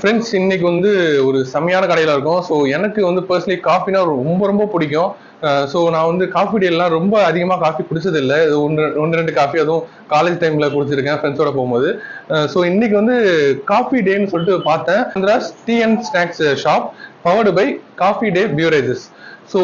Friends இன்னைக்கு வந்து ஒரு செம்மையான கடையில இருக்கும். ஸோ எனக்கு வந்து பர்சனலி காஃபினா ரொம்ப ரொம்ப பிடிக்கும். ஸோ நான் வந்து காஃபி டேலாம் ரொம்ப அதிகமாக காஃபி குடிச்சது இல்லை. ஒன்று ரெண்டு காஃபி அதுவும் காலேஜ் டைம்ல குடிச்சிருக்கேன் ஃப்ரெண்ட்ஸோட போகும்போது. ஸோ இன்னைக்கு வந்து காஃபி டேன்னு சொல்லிட்டு பார்த்தேன். Andhra's tea and snacks shop powered by Coffee Day beverages. So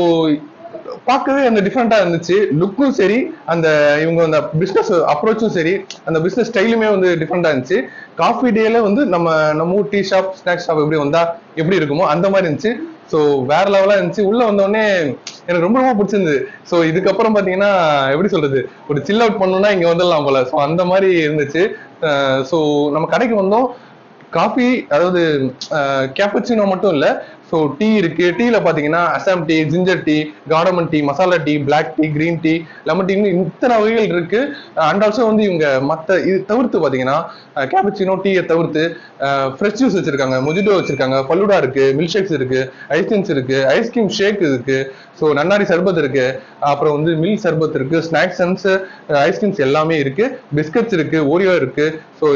பார்க்கவே அந்த டிஃப்ரெண்டா இருந்துச்சு. லுக்கும் சரி, அந்த இவங்க அந்த பிசினஸ் அப்ரோச்சும் சரி, அந்த பிசினஸ் ஸ்டைலுமே வந்து டிஃப்ரெண்டா இருந்துச்சு. காஃபி டேல வந்து நம்ம ஊர் டீ ஷாப் ஸ்நாக்ஸ் ஷாப் எப்படி வந்தா எப்படி இருக்குமோ அந்த மாதிரி இருந்துச்சு. ஸோ வேற லெவலா இருந்துச்சு. உள்ள வந்தோடனே எனக்கு ரொம்ப ரொம்ப பிடிச்சிருந்தது. ஸோ இதுக்கப்புறம் பாத்தீங்கன்னா எப்படி சொல்றது, ஒரு சில் அவுட் பண்ணணும்னா இங்க வந்துடலாம் போல. ஸோ அந்த மாதிரி இருந்துச்சு. ஸோ நம்ம கடைக்கு வந்தோம். காஃபி, அதாவது கேப்பச்சினோ மட்டும் இல்ல, ஸோ டீ இருக்கு. டீல பாத்தீங்கன்னா Assam tea, ginger tea, cardamom tea, masala tea, black tea, green tea, lemon டீன்னு இத்தனை வகைகள் இருக்கு. அண்ட் ஆல்சோ வந்து இவங்க மத்த இது தவிர்த்து பாத்தீங்கன்னா கேப்பச்சினோ டீயை தவிர்த்து ஃப்ரெஷ் ஜூஸ் வச்சிருக்காங்க, மொஜிட்டோ வச்சிருக்காங்க, பல்லுடா இருக்கு, மில்க் ஷேக்ஸ் இருக்கு, ஐஸ்கிரீம்ஸ் இருக்கு, ஐஸ்கிரீம் ஷேக் இருக்கு, ஸோ நன்னாரி சர்பத் இருக்கு, அப்புறம் வந்து மில்க் சர்பத் இருக்கு, ஸ்நாக்ஸ் அண்ட் ஐஸ்கிரீம்ஸ் எல்லாமே இருக்கு, பிஸ்கட்ஸ் இருக்கு, ஓரியோ இருக்கு. ஸோ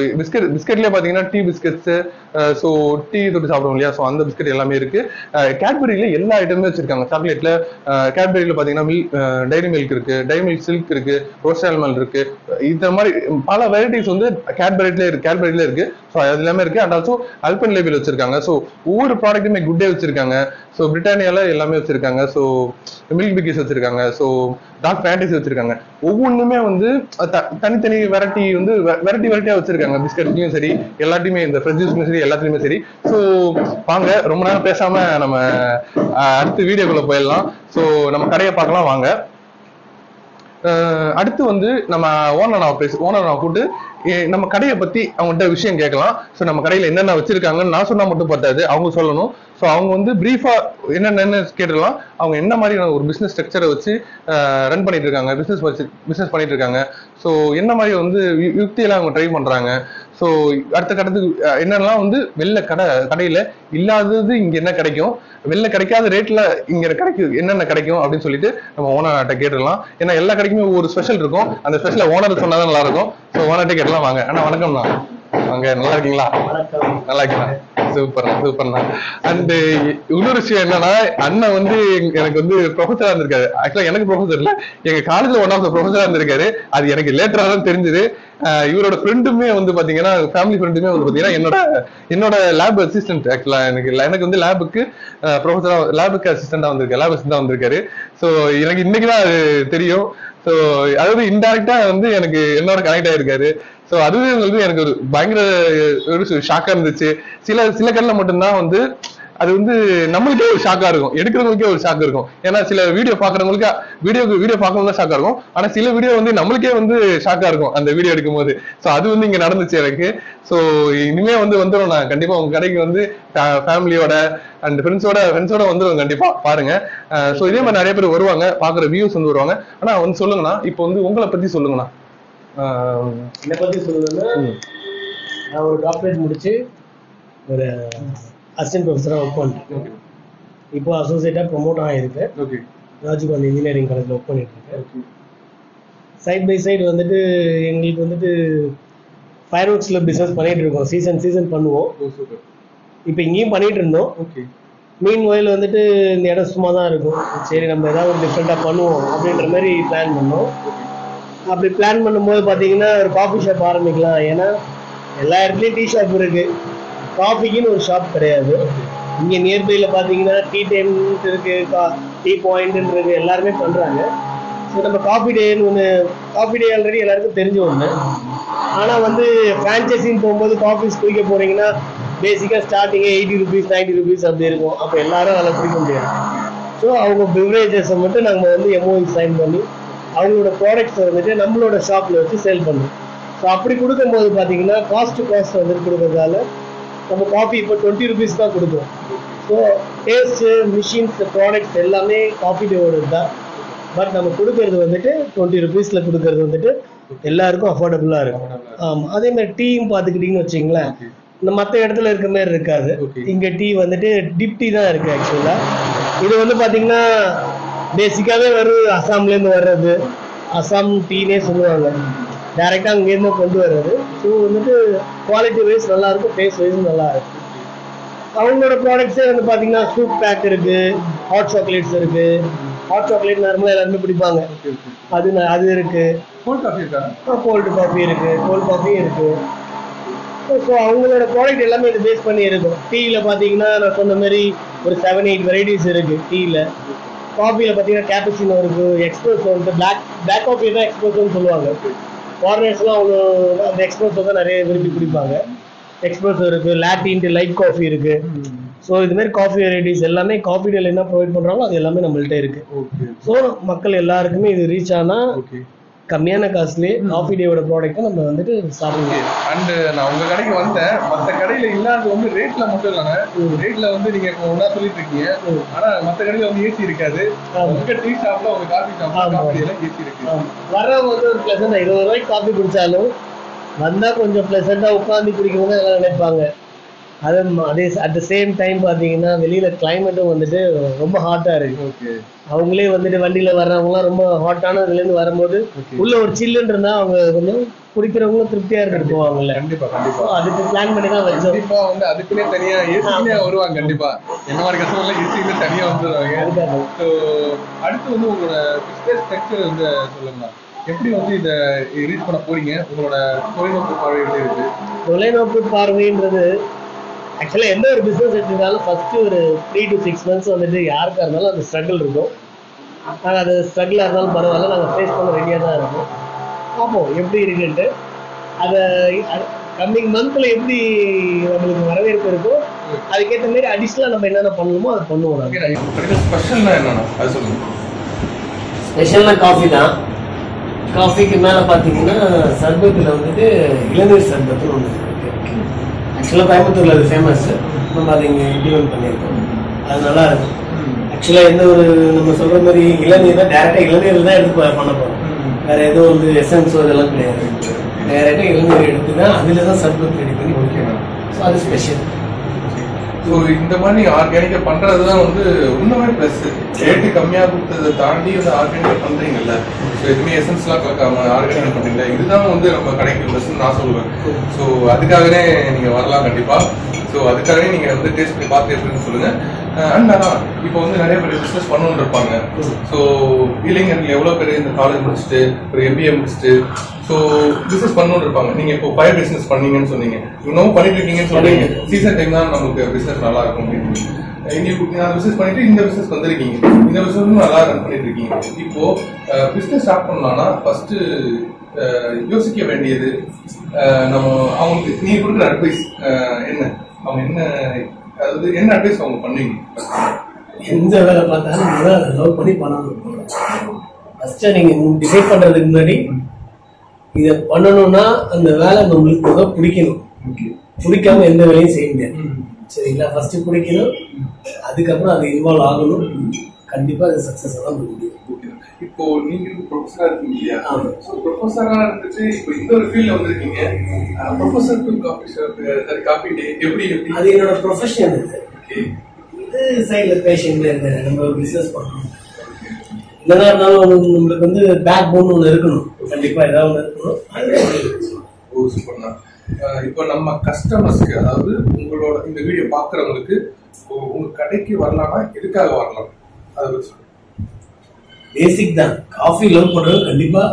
பிஸ்கட்லயே பாத்தீங்கன்னா டீ பிஸ்கட்ஸ், ஸோ டீ தொட்டு சாப்பிடுவோம் இல்லையா, ஸோ அந்த பிஸ்கட் எல்லாமே இருக்கு. கேட்பரியில எல்லா ஐட்டமுமே வச்சிருக்காங்க. சாக்லேட்ல கேட்பரியில பாத்தீங்கன்னா டைரி மில்க் இருக்கு, டைரி மில்க் சில்க் இருக்கு, ரோஸ்ட் ஆல்மண்ட் இருக்கு. இந்த மாதிரி பல வெரைட்டிஸ் வந்து கேட்பரியில இருக்கு. ஸோ அது எல்லாமே இருக்கு. அண்ட் ஆல்சோ அல்பன் லேபிள் வச்சிருக்காங்க. ஸோ ஒவ்வொரு ப்ராடக்ட்டுமே குட் டே வச்சிருக்காங்க. ஸோ பிரிட்டானியால எல்லாமே வச்சிருக்காங்க. ஸோ மில்க் பிக்கிஸ் வச்சிருக்காங்க. ஸோ டார்க் ஃபேண்டசி வச்சிருக்காங்க. ஒவ்வொன்றுமே வந்து தனித்தனி வெரைட்டி வந்து வெரைட்டியா வச்சிருக்காங்க. பிஸ்கட்லயும் சரி, எல்லாத்தையுமே இந்த ஃப்ரெஷ் ஜூஸ்லயும் சரி, எல்லாத்துலயுமே சரி. ஸோ வாங்க, ரொம்ப நேரம் பேசாம நம்ம அடுத்த வீடியோக்குள்ள போயிடலாம். ஸோ நம்ம கடையை பார்க்கலாம் வாங்க. அடுத்து வந்து நம்ம ஓனர் கூப்பிட்டு நம்ம கடையை பத்தி அவங்கள்ட்ட விஷயம் கேட்கலாம். ஸோ நம்ம கடையில என்னென்ன வச்சிருக்காங்கன்னு நான் சொன்னா மட்டும் பத்தாது, அவங்க சொல்லணும். ஸோ அவங்க வந்து பிரீஃபா என்னென்ன கேட்டுக்கலாம், அவங்க என்ன மாதிரி ஒரு பிசினஸ் ஸ்ட்ரக்சரை வச்சு ரன் பண்ணிட்டு இருக்காங்க, பிசினஸ் பண்ணிட்டு இருக்காங்க. ஸோ என்ன மாதிரி வந்து யுக்தியெல்லாம் அவங்க ட்ரை பண்றாங்க. ஸோ அடுத்த கட்டத்துக்கு என்னெல்லாம் வந்து கடையில இல்லாதது இங்க என்ன கிடைக்கும், வெளில கிடைக்காத ரேட்ல இங்க என்னென்ன கிடைக்கும் அப்படின்னு சொல்லிட்டு நம்ம ஓனர்கிட்ட கேட்டுடலாம். ஏன்னா எல்லா கடைக்குமே ஒரு ஸ்பெஷல் இருக்கும். அந்த ஸ்பெஷலை ஓனர் சொன்னாதான் நல்லா இருக்கும். ஸோ ஓனர்கிட்ட கேட்டலாம் வாங்க. அண்ணா வணக்கம்ண்ணா. வாங்க, நல்லா இருக்கீங்களா? நல்லா இருக்கீங்களா? சூப்பர்ண்ணா. அண்ட் இன்னொரு விஷயம் என்னன்னா, அண்ணன் வந்து எனக்கு வந்து ப்ரொஃபஸரா இருந்திருக்காரு. ஆக்சுவலா எனக்கு ப்ரொஃபஸர் இல்ல, எங்க காலேஜ்ல ஒன் ஆஃப் த ப்ரொஃபஸரா இருந்திருக்காரு. அது எனக்கு லேட்டரா தான் தெரிஞ்சது. இவரோட ஃப்ரெண்டுமே வந்து பாத்தீங்கன்னா, ஃபேமிலி ஃப்ரெண்டுமே வந்து பாத்தீங்கன்னா என்னோட லேப் அசிஸ்டன்ட். ஆக்சுவலா எனக்கு வந்து லேபுக்கு ப்ரொஃபஸரா, லேபுக்கு அசிஸ்டண்டா வந்திருக்காரு. ஸோ எனக்கு இன்னைக்குதான் அது தெரியும். ஸோ அதாவது இன்டைரக்டா வந்து எனக்கு என்னோட கனெக்ட் ஆயிருக்காரு. ஸோ அதுவே வந்து எனக்கு ஒரு பயங்கர ஒரு ஷாக்கா இருந்துச்சு. சில கண்ணில் மட்டும்தான் வந்து அது வந்து நம்மளுக்கே ஒரு ஷாக்கா இருக்கும், எடுக்கிறவங்களுக்கே ஒரு ஷாக் இருக்கும். ஏன்னா சில வீடியோ பாக்குறவங்களுக்கு வீடியோ பார்க்கறவங்க ஷாக்கா இருக்கும். ஆனா சில வீடியோ வந்து நம்மளுக்கே வந்து ஷாக்கா இருக்கும் அந்த வீடியோ எடுக்கும் போது. ஸோ அது வந்து இங்க நடந்துச்சு எனக்கு. ஸோ இனிமே வந்துடும். நான் கண்டிப்பா உங்க கடைக்கு வந்து ஃபேமிலியோட அண்ட் ஃப்ரெண்ட்ஸோட வந்துடும் கண்டிப்பா, பாருங்க. ஸோ இதே மாதிரி நிறைய பேர் வருவாங்க, பாக்குற வியூஸ் வந்து வருவாங்க. ஆனா வந்து சொல்லுங்கண்ணா, இப்போ வந்து உங்களை பத்தி சொல்லுங்கண்ணா. என்னை பத்தி சொல்லுங்கன்னா, நான் ஒரு டாக்டரேட் முடிச்சு ஒரு அசிஸ்டன்ட் ப்ரொஃபஸராக ஒர்க் பண்ணிருக்கேன். இப்போ அசோசியேட்டாக ப்ரொமோட் ஆகியிருக்கேன். ராஜீவ்காந்தி இன்ஜினியரிங் காலேஜில் ஒர்க் பண்ணிட்டு இருக்கேன். சைட் பை சைடு வந்துட்டு எங்களுக்கு வந்துட்டு ஃபயர் ஒர்க்ஸில் பிஸ்னஸ் பண்ணிட்டு இருக்கோம். சீசன் பண்ணுவோம். இப்போ இங்கேயும் பண்ணிட்டு இருந்தோம். மீன் வயல் வந்துட்டு இந்த இடம் சும்மா தான் இருக்கும், சரி நம்ம ஏதாவது டிஃப்ரெண்ட்டாக பண்ணுவோம் அப்படின்ற மாதிரி பிளான் பண்ணோம். அப்படி பிளான் பண்ணும்போது பார்த்தீங்கன்னா ஒரு காஃபி ஷாப் ஆரம்பிக்கலாம். ஏன்னா எல்லா இடத்துலையும் டீ ஷாப் இருக்குது, காஃபிக்குன்னு ஒரு ஷாப் கிடையாது. இங்கே நியர்பையில் பார்த்தீங்கன்னா டீ டைம் இருக்குது, டீ பாயிண்ட்டுன்னு இருக்குது, எல்லாருமே பண்ணுறாங்க. ஸோ நம்ம காஃபி டே ஆல்ரெடி எல்லாருக்கும் தெரிஞ்ச ஒன்று. ஆனால் வந்து ஃப்ரான்ச்சைஸின்னு போகும்போது காஃபிஸ் குடிக்க போகிறீங்கன்னா பேசிக்காக ஸ்டார்டிங்கே 80 rupees 90 rupees அப்படி இருக்கும். அப்போ எல்லாரும் அதில் குடிக்க முடியாது. ஸோ அவங்க பிவரேஜஸை மட்டும் நாங்கள் வந்து MOU சைன் பண்ணி அவங்களோட ப்ராடக்ட்ஸை வந்துட்டு நம்மளோட ஷாப்பில் வச்சு சேல் பண்ணுறோம். ஸோ அப்படி கொடுக்கும்போது பார்த்தீங்கன்னா காஸ்ட் வந்துட்டு கொடுக்கறதால நம்ம காஃபி இப்போ 20 rupees தான் கொடுக்குறோம். ஸோ டேஸ்ட்டு, மிஷின்ஸ், ப்ராடக்ட்ஸ் எல்லாமே காஃபி டேவோட தான். பட் நம்ம கொடுக்கறது வந்துட்டு 20 rupeesல கொடுக்கறது வந்துட்டு எல்லாருக்கும் அஃபோர்டபுளாக இருக்கும். ஆமாம். அதே மாதிரி டீயும் பார்த்துக்கிட்டிங்கன்னு வச்சிங்களேன், இந்த மற்ற இடத்துல இருக்க மாதிரி இருக்காது. இங்கே டீ வந்துட்டு டிப் டீ தான் இருக்குது. ஆக்சுவலாக இது வந்து பார்த்தீங்கன்னா பேசிக்காகவே வரும் அசாம்லேருந்து வர்றது, அசாம் டீனே சொல்லுவாங்க. டைரெக்டாக அங்கேருந்து கொண்டு வர்றது. ஸோ வந்துட்டு குவாலிட்டி வைஸ் நல்லாயிருக்கும், டேஸ்ட் வைஸும் நல்லா இருக்கும். அவங்களோட ப்ராடக்ட்ஸே வந்து பார்த்தீங்கன்னா சூப் பேக் இருக்கு, ஹாட் சாக்லேட்ஸ் இருக்கு. ஹாட் சாக்லேட் நார்மலாக எல்லாருமே பிடிப்பாங்க, அது இருக்கு. கோல்ட் காஃபி இருக்கா? கோல்டு காஃபி இருக்கு, கோல்ட் காஃபியும் இருக்கு. ஸோ அவங்களோட ப்ராடக்ட் எல்லாமே இது பேஸ் பண்ணி இருக்கும். டீயில் பார்த்தீங்கன்னா நான் சொன்ன மாதிரி ஒரு 7-8 வெரைட்டிஸ் இருக்கு டீயில். காஃபியில் பார்த்தீங்கன்னா கேப்பச்சினோ இருக்கு, எக்ஸ்பிரஸோ இருக்கு. பிளாக் காஃபி தான் எக்ஸ்பிரஸோன்னு சொல்லுவாங்க. ஃபாரினர்ஸ்லாம் அவங்க அந்த எக்ஸ்பிரஸோ தான் நிறைய விரும்பி குடிப்பாங்க. எக்ஸ்பிரஸோ இருக்கு, லாட்டின்ட்டு லைட் காஃபி இருக்கு. ஸோ இது மாதிரி காஃபி வெரைட்டிஸ் எல்லாமே காஃபி டேல என்ன ப்ரொவைட் பண்ணுறாங்களோ அது எல்லாமே நம்மள்ட்ட இருக்கு. ஸோ மக்கள் எல்லாருக்குமே இது ரீச் ஆனால் கம்மியான காசுலேயே காஃபி டேவோட ப்ராடக்ட்டை நம்ம வந்துட்டு சாப்பிடுவோம். அண்ட் நான் உங்க கடைக்கு வந்தேன், மற்ற கடையில இல்லாத வந்து ரேட்ல மட்டும் இல்லைங்க. ரேட்ல வந்து நீங்க இப்போ ஒன்னா சொல்லிட்டு இருக்கீங்க, ஆனா மற்ற கடையில வந்து ஏசி இருக்காது. உங்க டீ ஷாப்ல உங்க காஃபி ஷாப்ல காஃபி டேல ஏசி இருக்கு. வரவங்க வந்து ஒரு பிளசண்டா 20 ரூபாய்க்கு காஃபி குடிச்சாலும் வந்தா கொஞ்சம் பிளசண்டா உட்காந்து குடிக்கணும்னு எல்லாம் நினைப்பாங்க. அதே அட் த சேம் டைம் பார்த்தீங்கன்னா வெளியில கிளைமேட்டும் வந்துட்டு ரொம்ப ஹாட்டா இருக்கு. அவங்களே வந்துட்டு வண்டியில வர்றவங்கலாம் ரொம்ப ஹாட்டான இதுலேருந்து வரும்போது உள்ள ஒரு சில்லுன்னு இருந்தா அவங்க கொஞ்சம் குடிக்கிறவங்களும் திருப்தியா இருந்துட்டு போவாங்கல்ல. கண்டிப்பா கண்டிப்பா அதுக்கு பிளான் பண்ணி தான் வச்சோம். கண்டிப்பா வந்து அதுக்குன்னே தனியா ஏசிக்குனே வருவாங்க. கண்டிப்பா என்ன மாதிரி கஸ்டமர்லாம் ஏசிக்குனே தனியா வந்துடுவாங்க. ஸோ அடுத்து வந்து உங்களோட பிஸ்னஸ் ஸ்ட்ரக்சர் வந்து சொல்லுங்க, எப்படி வந்து இதை ரீச் பண்ண போறீங்க? உங்களோட தொலைநோக்கு பார்வை எப்படி இருக்கு? தொலைநோக்கு பார்வைன்றது ஆக்சுவலாக எந்த ஒரு பிஸ்னஸ் எடுத்துட்டாலும் ஃபர்ஸ்ட் ஒரு 3 to 6 months வந்துட்டு யாருக்கா இருந்தாலும் அந்த ஸ்ட்ரகிள் இருக்கும். நாங்கள் அது ஸ்ட்ரகிளாக இருந்தாலும் பரவாயில்ல, நாங்கள் ஃபேஸ் பண்ண ரெடியாக தான் இருக்கோம். பார்ப்போம் எப்படி இருக்குன்ட்டு. அதை கம்மிங் மந்த்தில் எப்படி நம்மளுக்கு வரவேற்பு இருக்கோ அதுக்கேற்ற மாதிரி அடிஷ்னலாக நம்ம என்னென்ன பண்ணணுமோ அதை பண்ணுவோம். ஸ்பெஷல்னா என்னன்னா அது சொல்லுங்க. ஸ்பெஷல்னா காஃபி தான். காஃபிக்கு மேலே பார்த்தீங்கன்னா சர்பத்தில் வந்துட்டு இளநீர் சர்பத்துன்னு ஒன்று இருக்குது. ஆக்சுவலாக கோயம்புத்தூரில் அது ஃபேமஸ். நம்ம அதை இங்கே இம்ப்ளிமெண்ட் பண்ணியிருக்கோம். அது நல்லா இருக்கும். ஆக்சுவலாக எந்த ஒரு நம்ம சொல்கிற மாதிரி இளநீர் தான் டேரெக்டாக இளநீர் தான் எடுத்து பண்ண போகிறோம். வேறு எதுவும் வந்து எசன்ஸோ இதெல்லாம் கிடையாது. டேரெக்டாக இளநீர் எடுத்து தான் அதில் தான் சர்பத் ரெடி பண்ணி ஓகேண்ணா. ஸோ அது ஸ்பெஷல். ஸோ இந்த மாதிரி ஆர்கானிக்கா பண்றது தான் வந்து இன்னுமே ப்ளஸ். ரேட்டு கம்மியாக கொடுத்ததை தாண்டி வந்து ஆர்கானிக்கா பண்றீங்கல்ல. ஸோ எதுவுமே எசன்ஸ்லாம் கலக்காம ஆர்கானிக்கா பண்றீங்களா, இதுதான் வந்து நம்ம கடைக்கு ப்ளஸ்ன்னு நான் சொல்லுவேன். ஸோ அதுக்காகவே நீங்க வரலாம் கண்டிப்பா. ஸோ அதுக்காகவே நீங்க வந்து டேஸ்ட் பண்ணி பார்த்து எப்படின்னு சொல்லுங்க. அண்ட் ஆனால் இப்போ வந்து நிறைய பேர் பிஸ்னஸ் பண்ணணும்னு இருப்பாங்க. ஸோ இளைஞர்கள் எவ்வளோ பேர் இந்த காலேஜ் முடிச்சுட்டு ஒரு MBA முடிச்சுட்டு ஸோ பிஸ்னஸ் பண்ணணும்னு இருப்பாங்க. நீங்க இப்போ ஃபயர் பிஸ்னஸ் பண்ணீங்கன்னு சொன்னீங்க, இன்னும் பண்ணிட்டு இருக்கீங்கன்னு சொல்றீங்க. சீசன் டைம் தான் நமக்கு பிஸ்னஸ் நல்லா இருக்கும் அப்படின்னு. நீங்க பிசினஸ் பண்ணிட்டு இந்த பிசினஸ் வந்திருக்கீங்க, இந்த பிசினஸ் நல்லா ரன் பண்ணிட்டு இருக்கீங்க. இப்போ பிசினஸ் ஸ்டார்ட் பண்ணலாம்னா ஃபர்ஸ்ட் யோசிக்க வேண்டியது நம்ம அவங்களுக்கு நீங்க கொடுக்குற அட்வைஸ் என்ன? அவங்க என்ன, அதாவது என்ன அட்வைஸ் அவங்க பண்ணுவீங்க? எந்த வேலை பார்த்தாலும் அதை லவ் பண்ணி பண்ணணும். ஃபர்ஸ்ட் நீங்க டிசைட் பண்றதுக்கு முன்னாடி இதை பண்ணணும்னா அந்த வேலை நம்மளுக்கு முதல் பிடிக்கணும். பிடிக்காம எந்த வேலையும் செய்ய முடியாது. சரிங்களா? ஃபர்ஸ்ட் பிடிக்கணும், அதுக்கப்புறம் அது இன்வால்வ் ஆகணும். கண்டிப்பா அது சக்சஸ் தான் முடியும். இப்போ நீங்க ப்ரொஃபஸரா இருக்கீங்க இல்லையா? ப்ரொஃபஸரா இருந்துட்டு இப்போ இந்த ஒரு ஃபீல்ட்ல வந்திருக்கீங்க. Professor to coffee shop coffee day எப்படி எப்படி அது என்னோட ப்ரொஃபஷன். இது சைட்ல பேஷன்ல இருக்கு. நம்ம ஒரு பிசினஸ் பண்ணணும். என்னதான் இருந்தாலும் நம்மளுக்கு வந்து பேக் போன் ஒன்று இருக்கணும். கண்டிப்பா ஏதாவது ஒன்று இருக்கணும். ஓ சூப்பர்ண்ணா. இப்போ நம்ம கஸ்டமர்ஸ்க்கு, அதாவது உங்களோட இந்த வீடியோ பாக்குறவங்களுக்கு உங்க கடைக்கு வரலாம்னா எதுக்காக வரலாம்? அதை பத்தி சொல்லுங்க. பேசிக் தான். காஃபி லவ் பண்றது கண்டிப்பா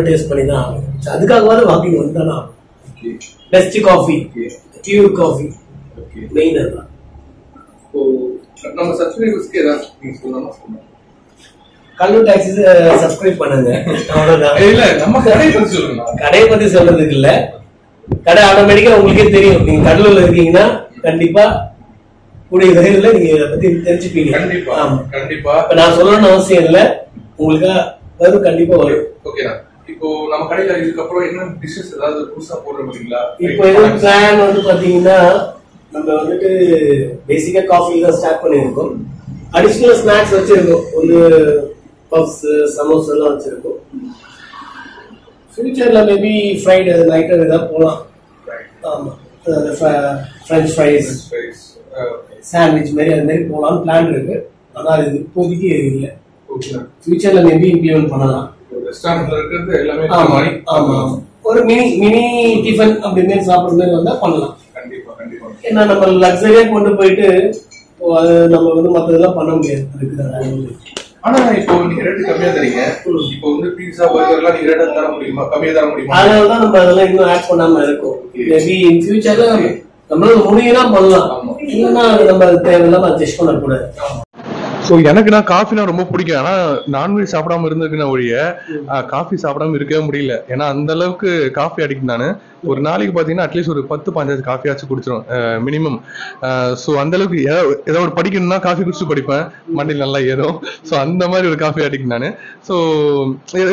டேஸ்ட் பண்ணி தான் ஆகும். அதுக்காகவாது வாக்கிங் வந்து தானே ஆகும். Best coffee, pure coffee main அதுதான். நம்ம சப்ஸ்கிரைபர்ஸ்க்கு ஏதாவது நீங்க சொல்லணும். கல்லூர் டாக்ஸிஸ் சப்ஸ்கிரைப் பண்ணுங்க. அவ்வளவுதான். இல்ல நம்ம கடையை பத்தி சொல்லுங்க. கடையை பத்தி சொல்றதுக்கு இல்ல, கடை ஆட்டோமேட்டிக்கா உங்களுக்கே தெரியும். நீங்க கடலூர்ல இருக்கீங்கன்னா கண்டிப்பா கூடிய விரைவில் நீங்க இதை பத்தி தெரிஞ்சுப்பீங்க. கண்டிப்பா கண்டிப்பா. இப்ப நான் சொல்லணும்னு அவசியம் இல்லை, உங்களுக்கு வரும், கண்டிப்பா வரும். ஓகேண்ணா. இப்போ நம்ம கடையில இதுக்கப்புறம் என்ன டிஷஸ் ஏதாவது புதுசா போடுறீங்களா? இப்போ இது பிளான் வந்து பாத்தீங்கன்னா நம்ம வந்துட்டு பேசிக்கா காஃபி தான் ஸ்டார்ட் பண்ணிருக்கோம். அடிஷனல் ஸ்நாக்ஸ் வச்சிருக்கோம். ஒரு பப்ஸ், சமோசா எல்லாம் வச்சிருக்கோம். ஃபியூச்சர்ல மேபி ஃப்ரைட் ஐட்டம் ஏதாவது போகலாம். ஆமா, ஃப்ரெஞ்ச் ஃப்ரைஸ், சாண்ட்விச் மாதிரி அது மாதிரி போகலாம்னு பிளான் இருக்கு. ஆனா அது இப்போதைக்கு இல்லை. ஃபியூச்சர்ல மேபி இம்ப்ளிமெண்ட் பண்ணலாம். ரெஸ்டாரண்ட்ல இருக்கிறது எல்லாமே. ஆமா, ஒரு மினி டிஃபன் அப்படி மாதிரி சாப்பிடுற மாதிரி வந்தா பண்ணலாம். கண்டிப்பா கண்டிப்பா. ஏன்னா நம்ம லக்ஸரியா கொண்டு போயிட்டு அது நம்ம வந்து மற்றதெல்லாம் பண்ண முடியாது. ஆனா இப்போ நீங்க ரேட்டு கம்மியா தரீங்க, இப்போ வந்து பீஸா பர்கர் எல்லாம் நீங்க ரேட்டா தர முடியுமா, கம்மியா தர முடியுமா? அதனாலதான் நம்ம அதெல்லாம் இன்னும் ஆட் பண்ணாம இருக்கோம். மேபி இன் ஃபியூச்சர்ல நம்மளால முடியும்னா பண்ணலாம், இல்லைன்னா நம்ம தேவையில்லாம அட்ஜஸ்ட் பண்ணக்கூடாது. ஸோ எனக்கு நான் காஃபினா ரொம்ப பிடிக்கும். ஆனா நான்வெஜ் சாப்பிடாம இருந்திருக்குன்னா ஒழிய காஃபி சாப்பிடாம இருக்கவே முடியல. ஏன்னா அந்த அளவுக்கு காஃபி அடிக்ட் நான். ஒரு நாளைக்கு பார்த்தீங்கன்னா அட்லீஸ்ட் ஒரு 10-15 காஃபியாச்சும் குடிச்சிடும் மினிமம். ஸோ அந்த அளவுக்கு ஏதாவது ஒரு படிக்கணும்னா காஃபி குடிச்சு படிப்பேன், மண்டையில் நல்லா ஏறும். ஸோ அந்த மாதிரி ஒரு காஃபி அடிக்ட் நான். ஸோ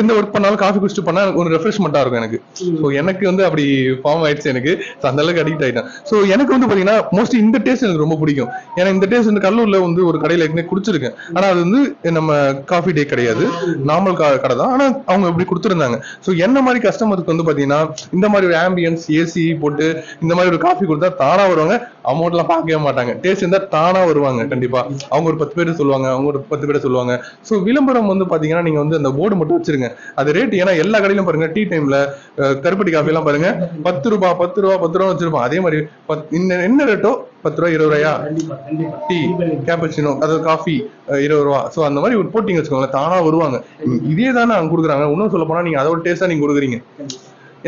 எந்த ஒர்க் பண்ணாலும் காஃபி குடிச்சிட்டு பண்ணா ஒரு ரெஃப்ரெஷ்மெண்ட்டாக இருக்கும் எனக்கு. ஸோ எனக்கு வந்து அப்படி ஃபார்ம் ஆயிடுச்சு எனக்கு. ஸோ அந்த அளவுக்கு அடிக்ட் ஆகிட்டேன். ஸோ எனக்கு வந்து பார்த்தீங்கன்னா மோஸ்ட்லி இந்த டேஸ்ட் எனக்கு ரொம்ப பிடிக்கும். ஏன்னா இந்த டேஸ்ட் வந்து கடலூர்ல வந்து ஒரு கடையில் ஏற்கனவே குடிச்சிருக்கேன். ஆனா அது வந்து நம்ம காஃபி டே கிடையாது, நார்மல் கடை தான். ஆனா அவங்க இப்படி கொடுத்துருந்தாங்க. ஸோ என்ன மாதிரி கஸ்டமருக்கு வந்து பார்த்தீங்கன்னா இந்த மாதிரி ஒரு ஆம்பியன்ஸ் ஏசி போட்டு இந்த மாதிரி ஒரு காஃபி கொடுத்தா தானா வருவாங்க. அமௌண்ட் எல்லாம் பார்க்கவே மாட்டாங்க, டேஸ்ட் இருந்தா தானா வருவாங்க. கண்டிப்பா அவங்க ஒரு 10 பேர் சொல்லுவாங்க, அவங்க ஒரு 10 பேர் சொல்லுவாங்க. ஸோ விளம்பரம் வந்து பாத்தீங்கன்னா நீங்க வந்து அந்த போர்டு மட்டும் வச்சிருங்க, அது ரேட். ஏன்னா எல்லா கடையிலும் பாருங்க, டீ டைம்ல கருப்பட்டி காஃபி எல்லாம் பாருங்க 10 ரூபாய் 10 ரூபாய் 10 ரூபா வச்சிருப்பான். அதே மாதிரி என்ன ரேட்டோ 10 ரூபாய் 20 ரூபாயா டீ, கேப்பச்சினோ, அதாவது காஃபி 20 ரூபா. ஸோ அந்த மாதிரி ஒரு போட்டிங்க வச்சுக்கோங்களேன், தானா வருவாங்க. இதே தானே அவங்க கொடுக்குறாங்க. இன்னும் சொல்ல போனா நீங்க அதோட டேஸ்டா நீங்க கொடுக்குறீங்க.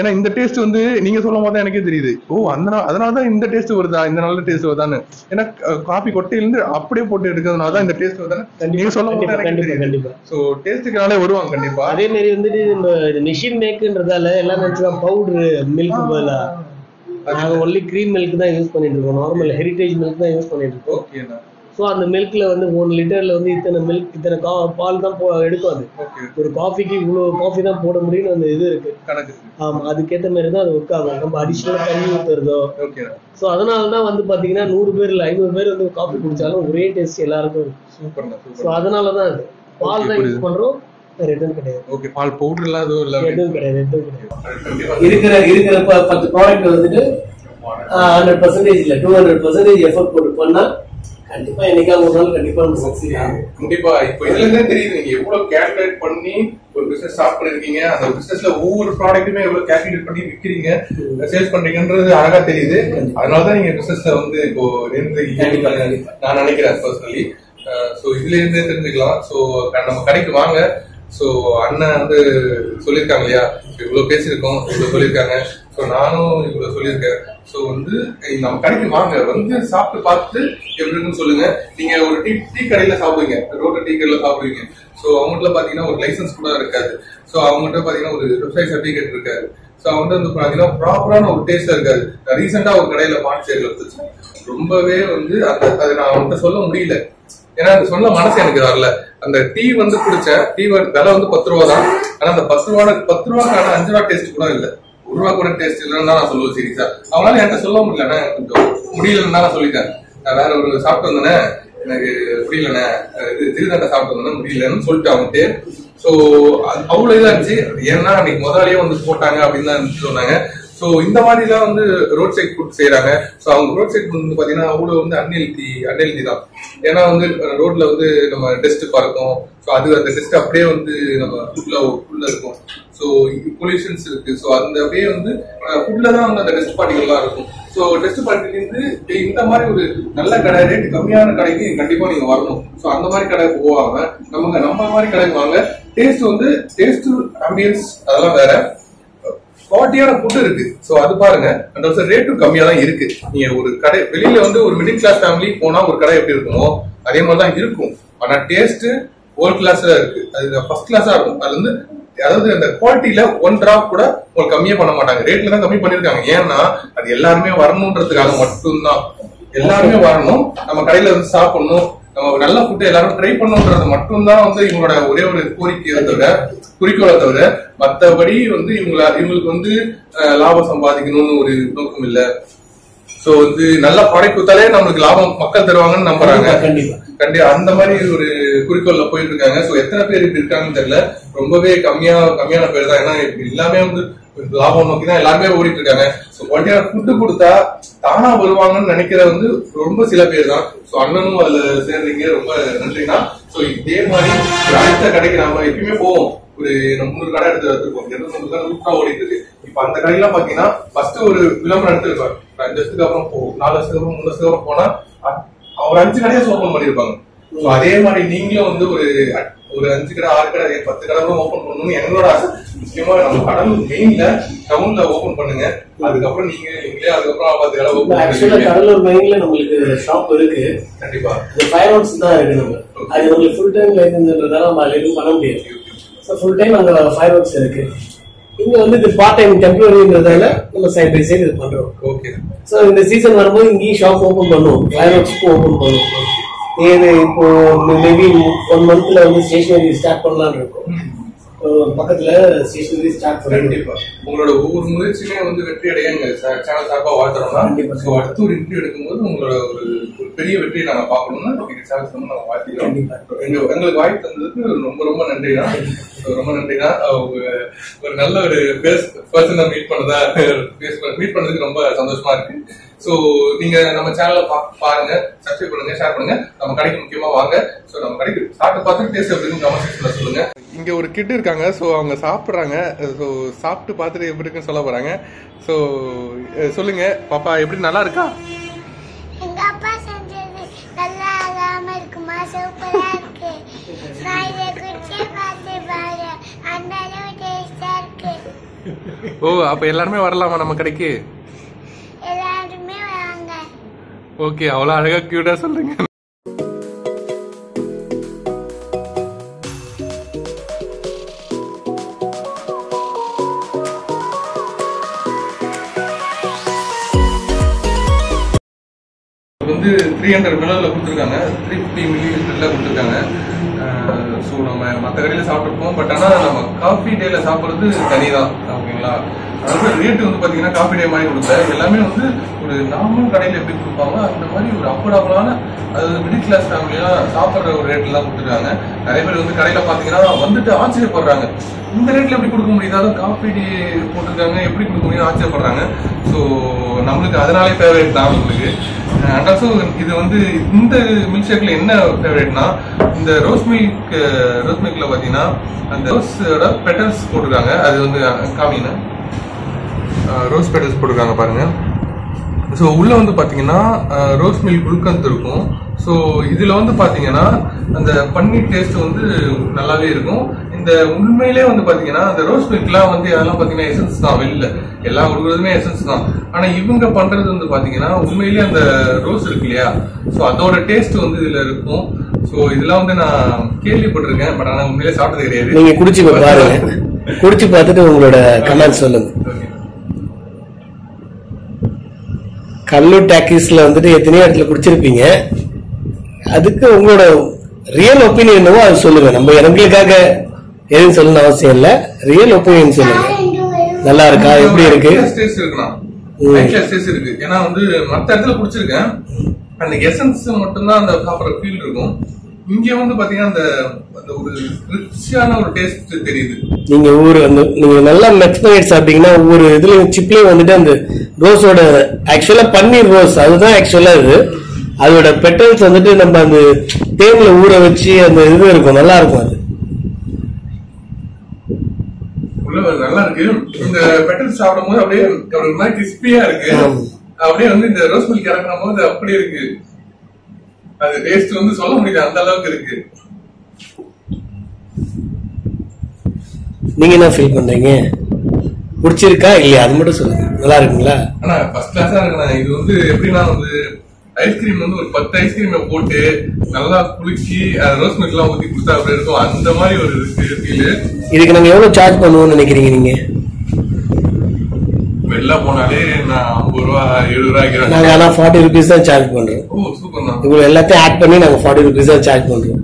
ஏன்னா இந்த டேஸ்ட் வந்து நீங்க சொல்லும் போது எனக்கே தெரியுது, ஓ அதனாலதான் இந்த டேஸ்ட் வருதா, இந்த நல்ல டேஸ்ட் வருதான்னு. ஏன்னா காபி கொட்டையிலிருந்து அப்படியே போட்டு எடுக்கிறதுனாலதான் இந்த டேஸ்ட் வருதானே நீங்க சொல்லும் போது எனக்கு தெரியுது. ஸோ டேஸ்ட்டுக்குனாலே வருவாங்க கண்டிப்பா. அதே மாதிரி வந்துட்டு நம்ம மிஷின் மேக்குன்றதால எல்லாம் நினைச்சா பவுடர் மில்க் பதிலா நாங்க ஒன்லி கிரீம் மில்க் தான் யூஸ் பண்ணிட்டு இருக்கோம். நார்மல் ஹெரிட்டேஜ் மில்க் தான் யூஸ் பண்ணிட்டு இருக்கோம். ஸோ அந்த மில்க்ல வந்து 1 லிட்டர்ல வந்து இத்தனை மில்க், இத்தனை பால் தான் எடுக்கும். அது ஒரு காஃபிக்கு இவ்வளோ காஃபி தான் போட முடியும்னு அந்த இது இருக்கு கணக்கு. ஆமா, அதுக்கேற்ற மாதிரி தான் அது ஒர்க் ஆகும். நம்ம அடிஷனலா தண்ணி ஊற்றுறதோ. ஸோ அதனாலதான் வந்து பாத்தீங்கன்னா 100 பேர் இல்லை 500 பேர் வந்து காஃபி குடிச்சாலும் ஒரே டேஸ்ட் எல்லாருக்கும் இருக்கும். ஸோ அதனாலதான் அது பால் தான் யூஸ் பண்றோம், எதுவும் கிடையாது. ஓகே, பால் பவுடர் எல்லாம் எதுவும் கிடையாது. இருக்கிற 10 ப்ராடக்ட் வந்துட்டு 100% இல்ல 200% எஃபர்ட் போட்டு பண்ணா கண்டிப்பா என்னைக்காவது ஒரு நாள் கண்டிப்பா நம்ம சக்சீட் ஆகும். கண்டிப்பா. இப்போ இதுல இருந்தே தெரியுது நீங்க எவ்வளவு கால்குலேட் பண்ணி ஒரு பிசினஸ் ஸ்டார்ட் பண்ணிருக்கீங்க. அந்த பிசினஸ்ல ஒவ்வொரு ப்ராடக்ட்டுமே எவ்வளவு கால்குலேட் பண்ணி விக்கிறீங்க, சேல்ஸ் பண்றீங்கன்றது அழகா தெரியுது. அதனாலதான் நீங்க பிசினஸ்ல வந்து இப்போ நான் நினைக்கிறேன் பர்சனலி. சோ இதுல இருந்தே தெரிஞ்சுக்கலாம். சோ நம்ம கடைக்கு வாங்க. சோ அண்ணன் வந்து சொல்லியிருக்காங்க இல்லையா, இவ்வளவு பேசியிருக்கோம், இவ்வளவு சொல்லியிருக்காங்க. சோ நானும் இவ்வளவு சொல்லியிருக்கேன். சோ வந்து நம்ம கடைக்கு வாங்க, வந்து சாப்பிட்டு பார்த்துட்டு எப்படி இருக்குன்னு சொல்லுங்க. நீங்க ஒரு டீ கடையில சாப்பிடுவீங்க, ரோட்டர் டீ கடையில சாப்பிடுவீங்க. சோ அவங்ககிட்ட பாத்தீங்கன்னா ஒரு லைசன்ஸ் கூட இருக்காது. சோ அவங்ககிட்ட பாத்தீங்கன்னா ஒரு வெப்சைட் சர்டிபிகேட் இருக்காது. சோ அவங்ககிட்ட வந்து பாத்தீங்கன்னா ப்ராப்பரான ஒரு டேஸ்ட் இருக்காது. ரீசெண்டா ஒரு கடையில பாண்டிச்சேரியில இருந்துச்சு, ரொம்பவே வந்து அது நான் அவன்கிட்ட சொல்ல முடியல. ஏன்னா அது சொன்ன மனசு எனக்கு வரல. அந்த டீ வந்து குடிச்சேன், டீ விலை வந்து 10 ரூபா தான். ஆனா அந்த 10 ரூபாய்க்கான 5 ரூபா டேஸ்ட் கூட இல்ல, 1 ரூபா கூட டேஸ்ட் இல்லைன்னு தான் நான் சொல்லுவேன். சீரியஸா அவனால என்கிட்ட சொல்ல முடியலண்ணே, கொஞ்சம் முடியலன்னு தான் நான் சொல்லிட்டேன். நான் வேற ஒரு சாப்பிட்டு வந்தேனே, எனக்கு முடியலண்ணே, இது திருதண்டை சாப்பிட்டு வந்தேன்னா முடியலன்னு சொல்லிட்டு அவன்ட்டு. சோ அவ்வளவு இதா இருந்துச்சு. ஏன்னா அன்னைக்கு முதலாளியே வந்து போட்டாங்க அப்படின்னு தான் சொன்னாங்க. சோ இந்த மாதிரி தான் வந்து ரோட் சைட் ஃபுட் செய்யறாங்க. சோ அவங்க ரோட் சைட் ஃபுட் வந்து பாத்தீங்கன்னா அவ்வளவு வந்து அன்ஹெல்தி தான். ஏன்னா வந்து ரோட்ல வந்து நம்ம டெஸ்ட் பறக்கும். ஸோ அது அந்த டெஸ்ட் அப்படியே வந்து நம்ம ஃபுட்ல இருக்கும். ஸோ பொல்யூஷன்ஸ் இருக்கு. ஸோ அந்த அப்படியே வந்து ஃபுட்ல தான் வந்து அந்த டெஸ்ட் பார்ட்டிகள்லாம் இருக்கும். ஸோ டெஸ்ட் பார்ட்டிகள் இந்த மாதிரி ஒரு நல்ல கடை, ரேட் கம்மியான கடைக்கு கண்டிப்பா நீங்க வரணும். ஸோ அந்த மாதிரி கடை போவாங்க, நம்ம மாதிரி கடைக்கு வாங்க. டேஸ்ட் ஆம்பியன்ஸ் அதெல்லாம் வேற, குவாலிட்டியான ஃபுட் இருக்கு. சோ அது பாருங்க. அண்ட் ஆல்சோ ரேட்டும் கம்மியா தான் இருக்கு. நீங்க ஒரு கடை வெளியில வந்து ஒரு மிடில் கிளாஸ் ஃபேமிலி போனா ஒரு கடை எப்படி இருக்குமோ அதே மாதிரிதான் இருக்கும். ஆனா டேஸ்ட் வேர்ல்ட் கிளாஸ்ல இருக்கு, அது ஃபர்ஸ்ட் கிளாஸா இருக்கும். அது வந்து அதாவது அந்த குவாலிட்டியில 1 டிராப் கூட உங்களுக்கு கம்மியே பண்ண மாட்டாங்க. ரேட்ல தான் கம்மி பண்ணிருக்காங்க. ஏன்னா அது எல்லாருமே வரணும்ன்றதுக்காக மட்டும்தான். எல்லாருமே வரணும், நம்ம கடையில வந்து சாப்பிடணும், நம்ம நல்ல ஃபுட் எல்லாரும் ட்ரை பண்ணணும்ன்றது மட்டும்தான் வந்து இவங்களோட ஒரே ஒரு கோரிக்கையை தவிர, குறிக்கோளை தவிர, மற்றபடி வந்து இவங்களுக்கு வந்து லாபம் சம்பாதிக்கணும்னு ஒரு நோக்கம் இல்லை. சோ வந்து நல்ல ப்ராடக்ட் கொடுத்தாலே நம்மளுக்கு லாபம் மக்கள் தருவாங்கன்னு நம்புறாங்க. கண்டிப்பா அந்த மாதிரி ஒரு குறிக்கோள்ல போயிட்டு இருக்காங்க. சோ எத்தனை பேர் இப்படி இருக்காங்கன்னு தெரியல, ரொம்பவே கம்மியான பேர் தான். ஏன்னா எல்லாமே வந்து லாபம் நோக்கி தான் எல்லாருமே ஓடிட்டு இருக்காங்க. சோ குவாலிட்டியான ஃபுட்டு கொடுத்தா தானா வருவாங்கன்னு நினைக்கிற வந்து ரொம்ப சில பேர் தான். சோ அண்ணனும் அதுல சேர்றீங்க, ரொம்ப நன்றினா. சோ இதே மாதிரி அடுத்த கடைக்கு நாம எப்பயுமே போவோம். ஒரு 300 கடை எடுத்து வச்சிருக்கோம், 200 கடை ரூட்டா ஓடிட்டு இருக்கு. இப்ப அந்த கடையெல்லாம் பாத்தீங்கன்னா ஃபர்ஸ்ட் ஒரு விளம்பரம் எடுத்துருக்கோம், 5 வருஷத்துக்கு அப்புறம் 4 வருஷத்துக்கு அப்புறம் 3 வருஷத்துக்கு அப்புறம் போனா ஒரு 5 கடையை ஓபன் பண்ணிருப்பாங்க. அதே மாதிரி நீங்களும் வந்து ஒரு 5 கடை 6 கடை 10 கடை ஓபன் பண்ணணும்னு என்னோட ஆசை. முக்கியமா நம்ம கடலூர் மெயின்ல டவுன்ல ஓபன் பண்ணுங்க. அதுக்கப்புறம் நீங்களே அதுக்கப்புறம் 10 கடை ஓபன் பண்ணுங்க. கடலூர் மெயின்ல நம்மளுக்கு ஷாப் இருக்கு. கண்டிப்பா இந்த ஃபயர் ஒர்க்ஸ் தான் இருக்கு. நம்ம அது நம்மளுக்கு ஃபுல் டைம் லைசன்ஸ்ன்றதால நம்ம அது எதுவும் பண்ண முடியாது. ஸோ ஃபுல் டைம் அங்க ஃபயர் ஒர்க்ஸ் இருக்கு. இங்க வந்து இது பார்ட் டைம் டெம்பரரின்றதால நம்ம சைட் பை சைடு இது பண்றோம். ஓகே. ஸோ இந்த சீசன் வரும்போது இங்கேயும் ஷாப் ஓபன் பண்ணுவோம், ஃபயர் ஒர்க்ஸ்க்கும் ஓபன் பண்ணுவோம். இது இப்போ மேபி 1 மந்த்ல வந்து ஸ்டேஷனரி ஸ்டார்ட் பண்ணலாம்னு இருக்கும். பக்கத்துல ஸ்டேஷனரி ஸ்டார்ட் கண்டிப்பா உங்களோட ஒவ்வொரு முயற்சியுமே வந்து வெற்றி அடைய சேனல் சார்பா வாழ்த்துறோம்னா அடுத்து ஒரு இன்டர்வியூ எடுக்கும்போது உங்களோட ஒரு பெரிய வெற்றியை நாங்க பாக்கணும்னா சேனல்ஸ் வந்து நாங்க வாழ்த்திக்கிறோம். எங்களுக்கு வாய்ப்பு தந்ததுக்கு ரொம்ப ரொம்ப நன்றினா. ரொம்ப நன்றினா. ஒரு நல்ல ஒரு பர்சனை மீட் பண்ணதுக்கு ரொம்ப சந்தோஷமா இருக்கு. சோ நீங்க நம்ம சேனலை பாருங்க, சப்ஸ்கிரைப் பண்ணுங்க, ஷேர் பண்ணுங்க. நம்ம கடைக்கு முக்கியமா வாங்க. சோ நம்ம கடைக்கு சாப்பிட்டு பார்த்துட்டு டேஸ்ட் எப்படின்னு கமெண்ட் செக்ஷன்ல சொல்லுங்க. இங்க ஒரு கிட் இருக்காங்க. சோ அவங்க சாப்பிடுறாங்க. சோ சாப்பிட்டு பார்த்துட்டு எப்படி இருக்குன்னு சொல்ல போறாங்க. சோ சொல்லுங்க பாப்பா, எப்படி நல்லா இருக்கா? எங்க அப்பா செஞ்சது நல்லா இல்லாம இருக்குமா? சூப்பரா இருக்கு. நான் இதை குடிச்சு பார்த்து பாரு, அந்த அளவு டேஸ்டா இருக்கு. ஓ, அப்ப எல்லாருமே வரலாமா நம்ம கடைக்கு? எல்லாருமே வாங்க. ஓகே, அவ்வளவு அழகா கியூட்டா சொல்றீங்க. வந்து 300 ml கொடுத்துருக்காங்க, 350 ml கொடுத்துருக்காங்க. ஸோ நம்ம மற்ற கடையில் சாப்பிட்ருப்போம். பட் ஆனால் நம்ம காஃபி டேல சாப்பிட்றது தனிதான். ஓகேங்களா? அதாவது ரேட்டு வந்து பார்த்தீங்கன்னா காஃபி டே மாதிரி கொடுக்கல. எல்லாமே வந்து ஒரு நார்மல் கடையில் எப்படி கொடுப்பாங்க அந்த மாதிரி ஒரு அஃபோர்டபுளான, அதாவது மிடில் கிளாஸ் ஃபேமிலியெல்லாம் சாப்பிட்ற ஒரு ரேட்லாம் கொடுத்துருக்காங்க. நிறைய பேர் வந்து கடையில் பார்த்தீங்கன்னா வந்துட்டு ஆச்சரியப்படுறாங்க, இந்த ரேட்ல எப்படி கொடுக்க முடியுது, அதாவது காஃபி டே போட்டிருக்காங்க எப்படி கொடுக்க முடியும் ஆச்சரியப்படுறாங்க. ஸோ நம்மளுக்கு அதனாலே ஃபேவரேட் தான் நம்மளுக்கு. அண்ட் ஆல்சோ இது வந்து இந்த மில்க் ஷேக்ல என்ன ஃபேவரேட்னா, இந்த ரோஸ் மில்க்ல பாத்தீங்கன்னா அந்த ரோஸோட பெட்டல்ஸ் போட்டிருக்காங்க. அது வந்து காமிங்க, ரோஸ் பெட்டல்ஸ் போட்டிருக்காங்க பாருங்க. ஸோ உள்ள வந்து பாத்தீங்கன்னா ரோஸ் மில்க் குளுக்கந்து இருக்கும். ஸோ இதுல வந்து பாத்தீங்கன்னா அந்த பன்னீர் டேஸ்ட் வந்து நல்லாவே இருக்கும். இந்த உண்மையிலே வந்து பாத்தீங்கன்னா அந்த ரோஸ் மில்க்லாம் வந்து அதெல்லாம் பாத்தீங்கன்னா எசன்ஸ் தான், வெளியில எல்லாம் கொடுக்குறதுமே எசன்ஸ் தான். ஆனா இவங்க பண்றது வந்து பாத்தீங்கன்னா உண்மையிலேயே அந்த ரோஸ் இருக்கு இல்லையா, ஸோ அதோட டேஸ்ட் வந்து இதுல இருக்கும். ஸோ இதெல்லாம் வந்து நான் கேள்விப்பட்டிருக்கேன், பட் ஆனா உண்மையிலே சாப்பிட்டது கிடையாது. நீங்க குடிச்சு பாருங்க, குடிச்சு பார்த்துட்டு உங்களோட கமெண்ட் சொல்லுங்க. கல்லூர் டாக்கீஸ்ல வந்துட்டு எத்தனையோ இடத்துல குடிச்சிருப்பீங்க, அதுக்கு உங்களோட ரியல் ஒப்பீனியன் என்னவோ அது சொல்லுங்க. நம்ம எங்களுக்காக எதுவும் சொல்லணும் அவசியம் இல்ல, ரியல் ஒப்பீனியன் சொல்லுங்க. நல்லா இருக்கா, எப்படி இருக்கு? இருக்கு. ஏன்னா வந்து மற்ற இடத்துல குடிச்சிருக்கேன், அந்த எசன்ஸ் மட்டும்தான் அந்த சாப்பிட்ற ஃபீல் இருக்கும். இங்க வந்து பாத்தீங்கன்னா அந்த ஒரு ரிச்சான ஒரு டேஸ்ட் தெரியுது. நீங்க நீங்க நல்லா மிக்ஸ் பண்ணி சாப்பிட்டீங்கன்னா ஒவ்வொரு இதுலயும் சிப்லயும் வந்துட்டு அந்த ரோஸோட ஆக்சுவலா பன்னீர் ரோஸ் அதுதான் ஆக்சுவலா இது. அதோட பெட்டல்ஸ் வந்துட்டு நம்ம அந்த தேன்ல ஊற வச்சு அந்த இது இருக்கும், நல்லா இருக்கும். அது நல்லா இருக்கு. இந்த பெட்டல்ஸ் சாப்பிடும் போது அப்படியே ஒரு மாதிரி கிறிஸ்பியா இருக்கு. அப்படியே வந்து இந்த ரோஸ் மில்க் இறக்கும் போது அப்படியே இருக்கு. அது டேஸ்ட் வந்து சொல்ல முடியாது, அந்த அளவுக்கு இருக்கு. நீங்க என்ன ஃபீல் பண்றீங்க? பிடிச்சிருக்கா இல்லையா அது மட்டும் சொல்லுங்க. நல்லா இருக்குங்களா? ஆனா ஃபர்ஸ்ட் கிளாஸா இருக்குண்ணா. இது வந்து எப்படின்னா வந்து ஐஸ்கிரீம் வந்து ஒரு 10 ஐஸ்கிரீமை போட்டு நல்லா குளிச்சு ரோஸ் மில்க் எல்லாம் ஊத்தி கொடுத்தா அப்படி இருக்கும், அந்த மாதிரி ஒரு ஃபீல். இதுக்கு நாங்க எவ்வளவு சார்ஜ் பண்ணுவோம்னு நினைக்கிறீங்க நீங்க? வெளில போனாலே நான் 50 ரூபா 70 ரூபாய்க்கு நாங்க ஆனா 40 rupees தான் சார்ஜ் பண்றோம். ஓ சூப்பர் தான். இவ்வளவு எல்லாத்தையும் ஆட் பண்ணி நாங்க 40 rupees தான் சார்ஜ் பண்றோம்.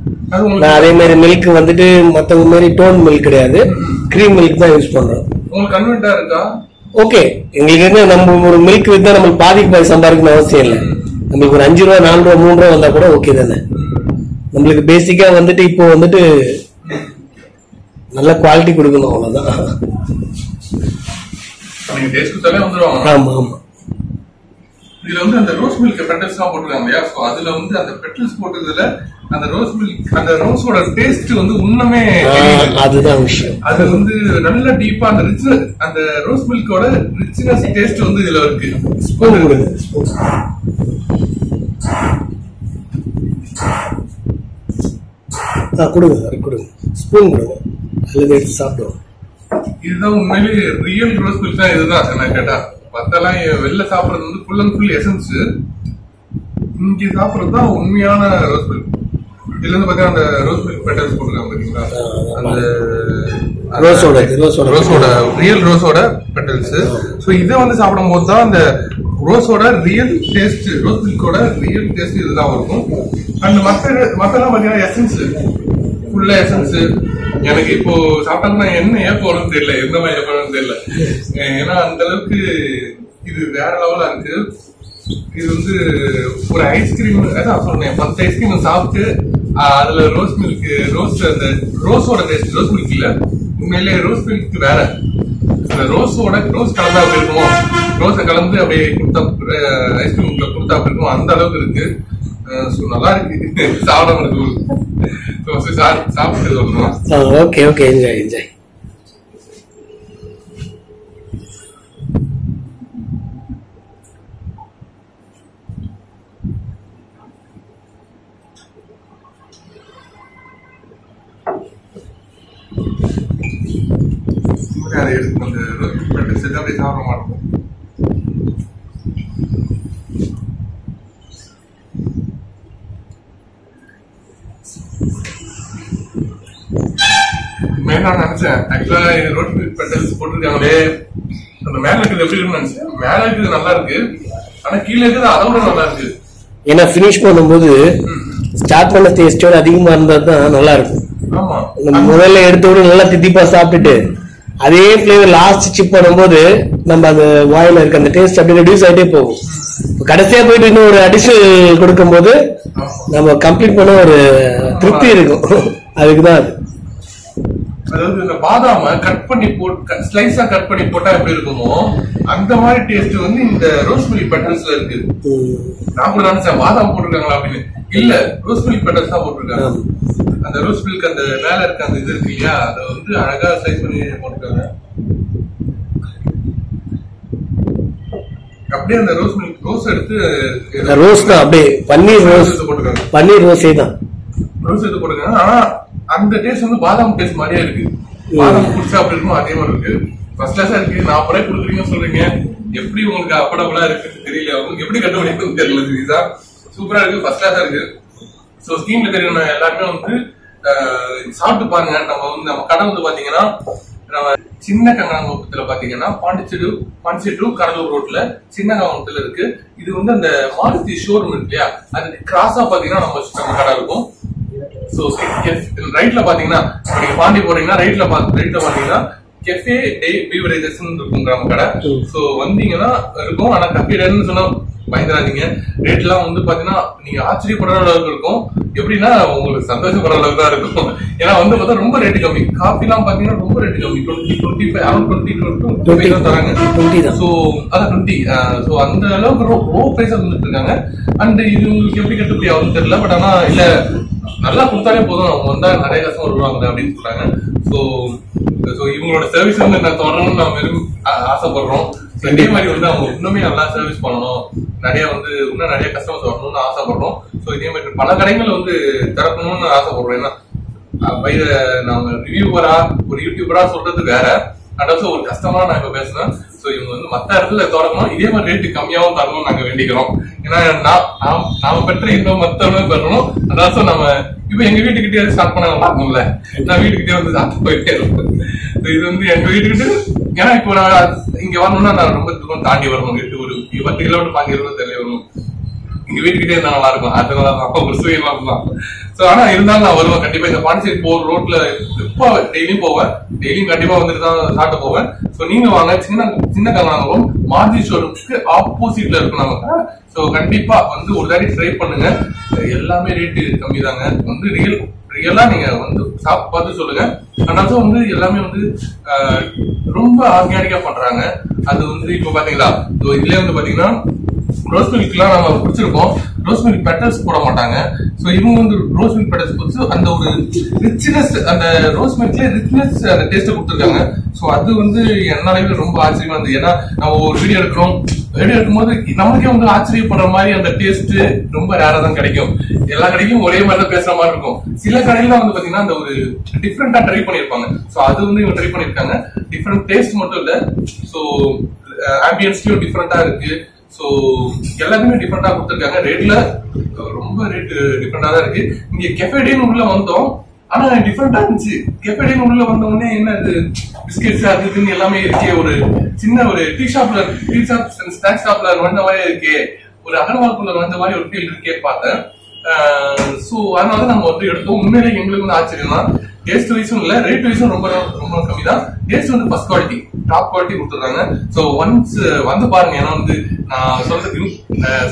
நான் அதே மாதிரி மில்க் வந்துட்டு மத்தவங்க மாதிரி டோன் மில்க் கிடையாது, கிரீம் மில்க் தான் யூஸ் பண்றோம். உங்களுக்கு கன்வென்ட்டா இருக்கா? ஓகே, எங்களுக்கு என்ன நம்ம ஒரு மில்க் வித்தா நம்மளுக்கு பாதிக்கு பாதி சம்பாதிக்கணும் அவசியம் இல்லை. நம்மளுக்கு ஒரு 5 ரூபா 4 ரூபா 3 ரூபா வந்தா கூட ஓகே தானே. நம்மளுக்கு பேசிக்கா வந்துட்டு இப்போ வந்துட்டு நல்ல குவாலிட்டி கொடுக்கணும், அவ்வளவுதான். நீங்க டேஸ்ட் கொடுத்தாலே வந்துருவாங்க. ஆமா ஆமா. இதுல வந்து அந்த ரோஸ் மில்க் பெட்டல்ஸ் எல்லாம் போட்டுருக்காங்க இல்லையா, சோ அதுல வந்து அந்த பெட்டல்ஸ் போட்டதுல அந்த ரோஸ் மில்க் அந்த ரோஸோட டேஸ்ட் வந்து இன்னுமே அதுதான் விஷயம். அது வந்து நல்ல டீப்பா அந்த ரிச் அந்த ரோஸ் மில்கோட ரிச்னஸ் டேஸ்ட் வந்து இதுல இருக்கு. ஸ்பூன் கொடுங்க, கொடுங்க ஸ்பூன் கொடுங்க, அதுல எடுத்து சாப்பிடுவோம். இதுதான் உண்மையிலே ரியல் ரோஸ் மில்க் தான். இதுதான் என்ன கேட்டா மத்தெல்லாம் வெளில சாப்பிடுறது வந்து ஃபுல் அண்ட் ஃபுல் எசன்ஸ், இங்க சாப்பிடுறது தான் உண்மையான ரோஸ் மில்க். இதுல இருந்து பாத்தீங்கன்னா அந்த ரோஸ் மில்க் பெட்டல்ஸ் போட்டுருக்காங்க பாத்தீங்களா, அந்த ரோஸோட ரியல் ரோஸோட பெட்டல்ஸ். சோ இதை வந்து சாப்பிடும் போது தான் அந்த ரோஸோட ரியல் டேஸ்ட், ரோஸ் மில்கோட ரியல் டேஸ்ட் இதுதான் இருக்கும். அண்ட் மத்தெல்லாம் பாத்தீங்கன்னா எசன்ஸ், ஃபுல்லா எசன்ஸ். எனக்கு இப்போ சாப்பிட்டாங்கன்னா என்ன ஏற்படும் தெரியல, எந்த மாதிரி ஏற்படும் தெரியல. ஏன்னா அந்த அளவுக்கு இது வேற லெவலா இருக்கு. இது வந்து ஒரு ஐஸ்கிரீம் அதான் சொன்னேன், 10 ஐஸ்கிரீம் சாப்பிட்டு அதுல ரோஸ் மில்க் அந்த ரோஸோட டேஸ்ட், ரோஸ் மில்க் இல்ல உண்மையிலே ரோஸ் மில்க் வேற, அந்த ரோஸ் கலந்தா அப்படி இருக்குமோ, ரோஸை கலந்து அப்படியே கொடுத்தா ஐஸ்கிரீம் கொடுத்தா அப்படி இருக்கும், அந்த அளவுக்கு இருக்கு. நல்லா இருக்கு, சாப்பிடாம இருக்கு. சாப்பிட்டு ஓகே ஓகே, என்ஜாய் என்ஜாய். அதை எடுத்து அந்த அப்படியே சாப்பிட மாட்டோம். நான் நினைச்சேன் ஆக்சுவலா ரோஸ் மில்க் பெட்டல்ஸ் போட்டிருக்காங்களே, அந்த மேல இருக்குது எப்படி இருக்குன்னு நினைச்சேன். மேல இருக்குது நல்லா இருக்கு, ஆனா கீழே இருக்குது அதை விட நல்லா இருக்கு. ஏன்னா பினிஷ் பண்ணும்போது ஸ்டார்ட் பண்ண டேஸ்டோட அதிகமா இருந்தா தான் நல்லா இருக்கும். ஆமா, முதல்ல எடுத்த உடனே நல்லா தித்திப்பா சாப்பிட்டுட்டு அதே பிளேவர் லாஸ்ட் சிப் பண்ணும்போது நம்ம அந்த வாயில இருக்க அந்த டேஸ்ட் அப்படியே ரெடியூஸ் ஆகிட்டே போகும். கடைசியா போயிட்டு இன்னும் ஒரு அடிஷனல் கொடுக்கும் போது நம்ம கம்ப்ளீட் பண்ண ஒரு திருப்தி இருக்கும். அதுக்குதான் அது. அதாவது இந்த பாதாம கட் பண்ணி போட்டு ஸ்லைஸா கட் பண்ணி போட்டா எப்படி இருக்குமோ அந்த மாதிரி டேஸ்ட் வந்து இந்த ரோஸ் மில்க் பெட்டல்ஸ்ல இருக்கு. நான் கூட நினைச்சேன் பாதாம் போட்டிருக்காங்களா அப்படின்னு, இல்ல ரோஸ் மில்க் பெட்டல்ஸ் தான் போட்டிருக்காங்க. அந்த ரோஸ் மில்க் அந்த மேல இருக்க அந்த இது இருக்கு இல்லையா, அதை வந்து அழகா ஸ்லைஸ் பண்ணி போட்டிருக்காங்க. அப்படியே அந்த ரோஸ் மில்க் ரோஸ் எடுத்து ரோஸ் தான் அப்படியே பன்னீர் ரோஸ் போட்டிருக்காங்க, பன்னீர் ரோஸே தான் ரோஸ் எடுத்து போட்டிருக்காங்க. ஆனா அந்த டேஸ்ட் வந்து பாதாம் டேஸ்ட் மாதிரியே இருக்கு. பாதாம் குடிச்சா அப்படி இருக்கும், அதே மாதிரி இருக்கு. ஃபர்ஸ்ட் கிளாஸா இருக்கு. 40 ரூபாய் கொடுக்குறீங்கன்னு சொல்றீங்க, எப்படி உங்களுக்கு அப்படபுளா இருக்குன்னு தெரியல, உங்களுக்கு எப்படி கண்டுபிடிக்கும் தெரியல. இதுதான் சூப்பரா இருக்கு, ஃபர்ஸ்ட் கிளாஸா இருக்கு. சோ ஸ்கீம்ல தெரியும் எல்லாருமே வந்து சாப்பிட்டு பாருங்க. நம்ம கடை வந்து பாத்தீங்கன்னா நம்ம சின்ன கங்கனாங்குப்பத்துல பாத்தீங்கன்னா பாண்டிச்சேரி டு கடலூர் ரோட்ல சின்ன கங்கனத்துல இருக்கு. இது வந்து அந்த மாருதி ஷோரூம் இருக்கு இல்லையா, அதுக்கு கிராஸா பாத்தீங்கன்னா நம்ம கடை இருக்கும். சோ ரைட்ல பாத்தீங்கன்னா நீங்க பாண்டி போறீங்கன்னா ரைட்ல பாத்தீங்கன்னா கெஃபே டே பீவரேஜஸ் இருக்கும் நம்ம கடை. சோ வந்தீங்கன்னா இருக்கும். ஆனா கஃபே டேன்னு சொன்னா பயந்துடாதீங்க. ரேட் எல்லாம் வந்து பாத்தீங்கன்னா நீங்க ஆச்சரியப்படுற அளவுக்கு இருக்கும். எப்படின்னா உங்களுக்கு சந்தோஷப்படுற அளவுக்கு தான் இருக்கும். ஏன்னா வந்து பார்த்தா ரொம்ப ரேட்டு கம்மி. காஃபி எல்லாம் பாத்தீங்கன்னா ரொம்ப ரேட்டு கம்மி, 25 அரௌண்ட் 20 தான் தராங்க. சோ அதான் 20. சோ அந்த அளவுக்கு லோ பிரைஸ் வந்துட்டு இருக்காங்க. அண்ட் இது உங்களுக்கு எப்படி கட்டுப்படி ஆகுதுன்னு தெரியல, பட் ஆனா இல்ல நல்லா கொடுத்தாலே போதும், அவங்க வந்தா நிறைய கஸ்டமர் வருவாங்க அப்படின்னு சொல்றாங்க. சோ இவங்களோட சர்வீஸ் வந்து நான் தொடரணும்னு நாம ஆசைப்படுறோம். இதே மாதிரி வந்து அவங்க இன்னுமே நல்லா சர்வீஸ் பண்ணணும், இன்னும் நிறைய கஸ்டமர்ஸ் வரணும்னு ஆசைப்படுறோம். சோ இதே மாதிரி பல கடைகள் வந்து திறக்கணும்னு ஆசைப்படுறோம். ஏன்னா நாங்க ரிவ்யூவரா ஒரு யூடியூபரா சொல்றது வேற, அண்ட் ஆல்சோ ஒரு கஸ்டமரா நான் இப்ப பேசுறேன். சோ இவங்க வந்து மத்த இடத்துல தொடங்கணும், இதே மாதிரி ரேட்டு கம்மியாவும் தரணும்னு நாங்க வேண்டிக்கிறோம். ஏன்னா நாம பெற்ற இன்னும் மத்தவங்களும் பெறணும். அதாவது நம்ம இப்ப எங்க வீட்டுக்கிட்டே ஸ்டார்ட் பண்ண பார்க்கணும்ல, நான் வீட்டுக்கிட்டே வந்து சாப்பிட்டு போயிட்டே இருப்பேன். இது வந்து எங்க வீட்டுக்கிட்ட, ஏன்னா இப்போ நான் இங்க வரணும்னா நான் ரொம்ப தூரம் தாண்டி வரணும். ஒரு 10 கிலோமீட்டர் 5 கிலோமீட்டர் தெரிய வரணும். இங்க வீட்டுக்கிட்டே இருந்தா நல்லா இருக்கும். அதனால அப்ப ஒரு சுயமா தான். சோ ஆனா இருந்தாலும் நான் வருவேன் கண்டிப்பா. இந்த பாண்டிச்சேரி போற ரோட்ல எப்போ டெய்லியும் போவேன், டெய்லியும் கண்டிப்பா வந்துட்டு தான் சாப்பிட்டு போவேன். சோ நீங்க வாங்க, சின்ன கங்கனாங்குப்பம் மாருதி ஷோரூம்க்கு ஆப்போசிட்ல இருக்கும் நம்ம. சோ கண்டிப்பா வந்து ஒரு தாடி ட்ரை பண்ணுங்க. எல்லாமே ரேட்டு கம்மி தாங்க. வந்து ரியலா நீங்க வந்து சாப்பிட்டு பார்த்து சொல்லுங்க. அதனால வந்து எல்லாமே வந்து ரொம்ப ஆர்கானிக்கா பண்றாங்க. அது வந்து இப்ப பாத்தீங்களா, இதுல வந்து பாத்தீங்கன்னா ரோஸ் மில்க்லாம் நம்ம குடிச்சிருக்கோம், ரோஸ் மில்க் பெட்டல்ஸ் போட மாட்டாங்க. ஸோ இவங்க வந்து ரோஸ் மில்க் பெட்டல்ஸ் கொடுத்து அந்த ஒரு ரிச்னஸ், அந்த ரோஸ் மில்க்ல ரிச்னஸ் அந்த டேஸ்ட்டை கொடுத்துருக்காங்க. ஸோ அது வந்து என்னாலையும் ரொம்ப ஆச்சரியமா இருந்தது. ஏன்னா நம்ம ஒரு வீடியோ எடுக்கிறோம், வீடியோ எடுக்கும்போது நமக்கே வந்து ஆச்சரியப்படுற மாதிரி அந்த டேஸ்ட் ரொம்ப ரேரா தான் கிடைக்கும். எல்லா கடையிலும் ஒரே மாதிரி தான் பேசுற மாதிரி இருக்கும். சில கடையில வந்து பாத்தீங்கன்னா அந்த ஒரு டிஃப்ரெண்டா ட்ரை பண்ணிருப்பாங்க. ஸோ அது வந்து இவங்க ட்ரை பண்ணிருக்காங்க. டிஃப்ரெண்ட் டேஸ்ட் மட்டும் இல்ல, ஸோ ஆம்பியன்ஸ்லயும் டிஃப்ரெண்டா இருக்கு. ஸோ எல்லாருமே டிஃப்ரெண்டா கொடுத்துருக்காங்க. ரேட்ல ரொம்ப ரேட் டிஃப்ரெண்டா தான் இருக்கு. இங்க கெஃபேடேன்னு உள்ள வந்தோம், ஆனா டிஃப்ரெண்டா இருந்துச்சு. கெஃபேடேன்னு உள்ள வந்த உடனே என்ன இது பிஸ்கெட்ஸ் அது இதுன்னு எல்லாமே இருக்கே, ஒரு சின்ன ஒரு டீ ஷாப் ஸ்நாக்ஸ் ஷாப்ல வந்த மாதிரி இருக்கே, ஒரு அகர்வால்குள்ள வந்த மாதிரி ஒரு ஃபீல் இருக்கே பார்த்தேன். ஸோ அதனால நம்ம வந்து எடுத்தோம். உண்மையிலே எங்களுக்கு வந்து ஆச்சரியம் தான். டேஸ்ட் வைஸும் இல்ல, ரேட் வைஸும் ரொம்ப ரொம்ப கம்மி தான். டேஸ்ட் வந்து ஃபர்ஸ்ட் குவாலிட்டி, டாப் குவாலிட்டி கொடுத்துருக்காங்க. ஸோ ஒன்ஸ் வந்து பாருங்க. ஏன்னா வந்து நான்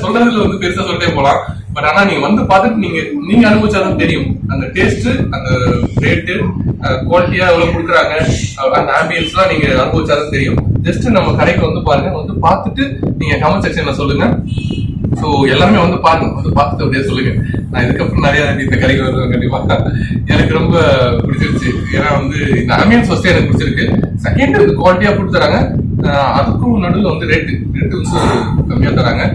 சொல்றதுல வந்து பெருசா சொல்லிட்டே போலாம். பட் ஆனா நீங்க வந்து பார்த்துட்டு நீங்க அனுபவிச்சாதான் தெரியும் அந்த டேஸ்ட், அந்த ரேட்டு, குவாலிட்டியா எவ்வளவு கொடுக்குறாங்க, அந்த ஆம்பியன்ஸ் எல்லாம் நீங்க அனுபவிச்சாதான் தெரியும். ஜஸ்ட் நம்ம கடைக்கு வந்து பாருங்க, வந்து பார்த்துட்டு நீங்க கமெண்ட் செக்ஷன்ல சொல்லுங்க. ஸோ எல்லாருமே வந்து பாருங்க, வந்து பார்த்துட்டு அப்படியே சொல்லுங்க. நான் இதுக்கப்புறம் நிறைய இந்த கடைக்கு வருவேன் கண்டிப்பா. எனக்கு ரொம்ப பிடிச்சிருச்சு. ஏன்னா வந்து இந்த ஆம்பியன்ஸ் ஃபர்ஸ்ட் எனக்கு பிடிச்சிருக்கு. செகண்ட் இது குவாலிட்டியா கொடுத்துறாங்க. அதுக்கும் நடுவில் வந்து ரேட்டு வந்து கம்மியா தராங்க.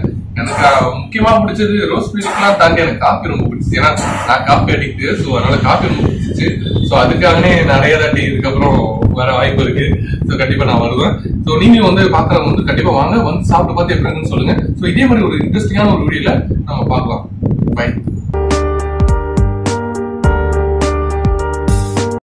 எனக்கு முக்கியமா பிடிச்சது ரோஸ் மில்க்லாம் தாண்டி எனக்கு காஃபி ரொம்ப பிடிச்சிச்சு. ஏன்னா நான் காஃபி அடிக்ட், ஸோ அதனால காஃபி ரொம்ப பிடிச்சிச்சு. ஸோ அதுக்காகவே நிறைய தாண்டி இதுக்கப்புறம் வர வாய்ப்பு இருக்கு. ஸோ கண்டிப்பா நான் வருவேன். ஸோ நீங்க வந்து பாக்குறவங்க வந்து கண்டிப்பா வாங்க, வந்து சாப்பிட்டு பார்த்து எப்படின்னு சொல்லுங்க. ஸோ இதே மாதிரி ஒரு இன்ட்ரெஸ்டிங்கான ஒரு வீடியோல நம்ம பார்க்கலாம். பை.